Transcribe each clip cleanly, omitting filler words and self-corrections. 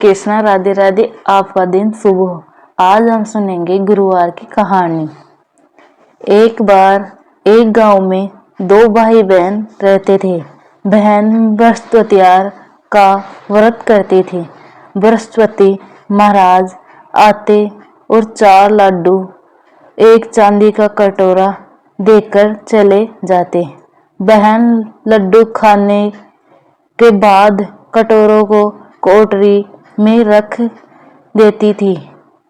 कृष्णा राधे राधे। आपका दिन शुभ हो। आज हम सुनेंगे गुरुवार की कहानी। एक बार एक गांव में दो भाई बहन रहते थे। बहन बृहस्पतिवार का व्रत करती थी। बृहस्पति महाराज आते और 4 लड्डू, एक चांदी का कटोरा देकर चले जाते। बहन लड्डू खाने के बाद कटोरों को कोठरी में रख देती थी।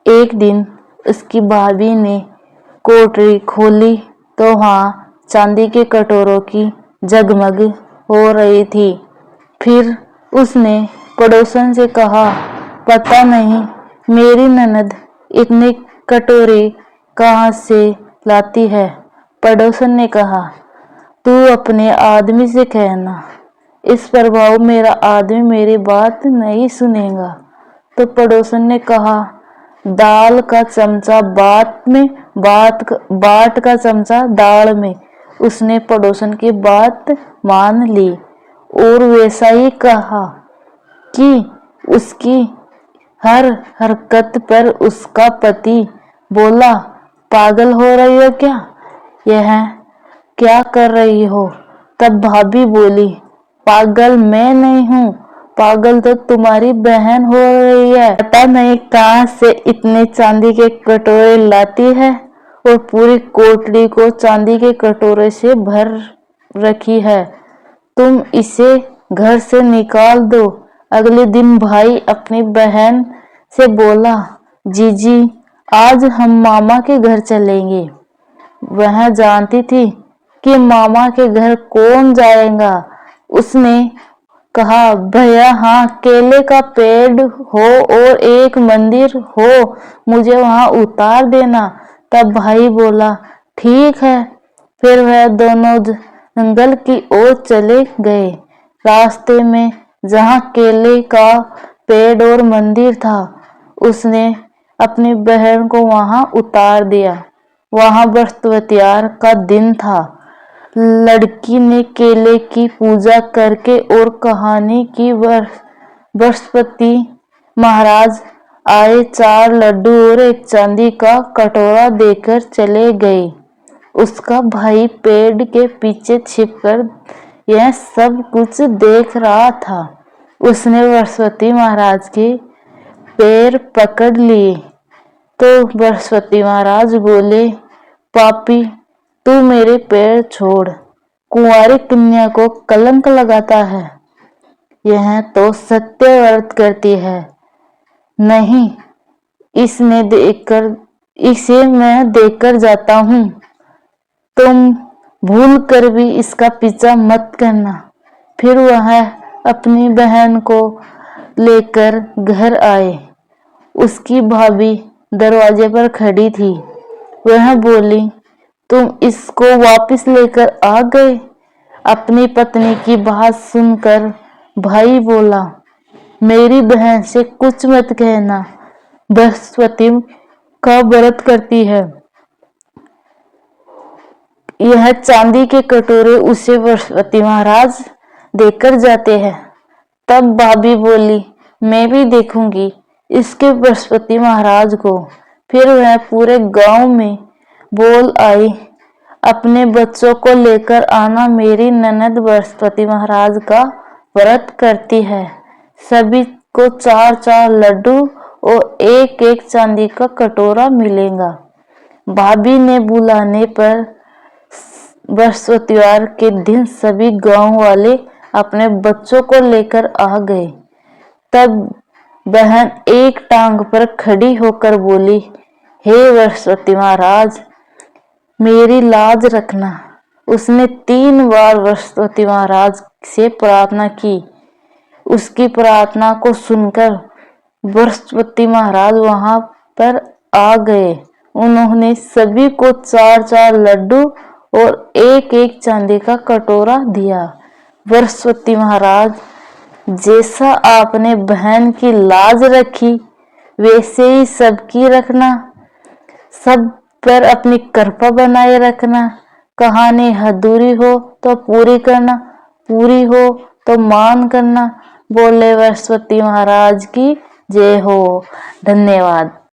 एक दिन उसकी भाभी ने कोठरी खोली तो वहां चांदी के कटोरों की जगमग हो रही थी। फिर उसने पड़ोसन से कहा, पता नहीं मेरी ननद इतने कटोरे कहाँ से लाती है। पड़ोसन ने कहा, तू अपने आदमी से कहना, इस प्रभाव मेरा आदमी मेरी बात नहीं सुनेगा। तो पड़ोसन ने कहा, दाल का चमचा बाट में, बाट का चमचा दाल में। उसने पड़ोसन की बात मान ली और वैसा ही कहा कि उसकी हर हरकत पर उसका पति बोला, पागल हो रही हो क्या, यह क्या कर रही हो। तब भाभी बोली, पागल मैं नहीं हूँ, पागल तो तुम्हारी बहन हो रही है। पता नहीं कहाँ से इतने चांदी के कटोरे लाती है और पूरी कोठरी को चांदी के कटोरे से भर रखी है। तुम इसे घर से निकाल दो। अगले दिन भाई अपनी बहन से बोला, जीजी आज हम मामा के घर चलेंगे। वह जानती थी कि मामा के घर कौन जाएगा। उसने कहा, भैया हाँ, केले का पेड़ हो और एक मंदिर हो, मुझे वहां उतार देना। तब भाई बोला, ठीक है। फिर वह दोनों जंगल की ओर चले गए। रास्ते में जहां केले का पेड़ और मंदिर था, उसने अपनी बहन को वहां उतार दिया। वहां बृहस्पतिवार का दिन था। लड़की ने केले की पूजा करके और कहानी की बृहस्पति महाराज आए, 4 लड्डू और एक चांदी का कटोरा देकर चले गए। उसका भाई पेड़ के पीछे छिपकर यह सब कुछ देख रहा था। उसने बृहस्पति महाराज के पैर पकड़ लिए तो बृहस्पति महाराज बोले, पापी तू मेरे पैर छोड़, कुंवारी कन्या को कलंक लगाता है। यह तो सत्य व्रत करती है। नहीं, इसे मैं देखकर जाता हूँ। तुम भूल कर भी इसका पीछा मत करना। फिर वह अपनी बहन को लेकर घर आए। उसकी भाभी दरवाजे पर खड़ी थी। वह बोली, तुम इसको वापस लेकर आ गए। अपनी पत्नी की बात सुनकर भाई बोला, मेरी बहन से कुछ मत कहना, बृहस्पति का व्रत करती है। यह चांदी के कटोरे उसे बृहस्पति महाराज देकर जाते हैं। तब भाभी बोली, मैं भी देखूंगी इसके बृहस्पति महाराज को। फिर वह पूरे गांव में बोल आई, अपने बच्चों को लेकर आना, मेरी ननद बृहस्पति महाराज का व्रत करती है। सभी को 4-4 लड्डू और एक चांदी का कटोरा मिलेगा। भाभी ने बुलाने पर बृहस्पतिवार के दिन सभी गांव वाले अपने बच्चों को लेकर आ गए। तब बहन एक टांग पर खड़ी होकर बोली, हे बृहस्पति महाराज, मेरी लाज रखना। उसने 3 बार बृहस्पति महाराज से प्रार्थना की। उसकी प्रार्थना को सुनकर बृहस्पति महाराज वहां पर आ गए। उन्होंने सभी को 4-4 लड्डू और एक चांदी का कटोरा दिया। बृहस्पति महाराज, जैसा आपने बहन की लाज रखी, वैसे ही सबकी रखना। सब पर अपनी कृपा बनाए रखना। कहानी अधूरी हो तो पूरी करना, पूरी हो तो मान करना। बोले बृहस्पति महाराज की जय हो। धन्यवाद।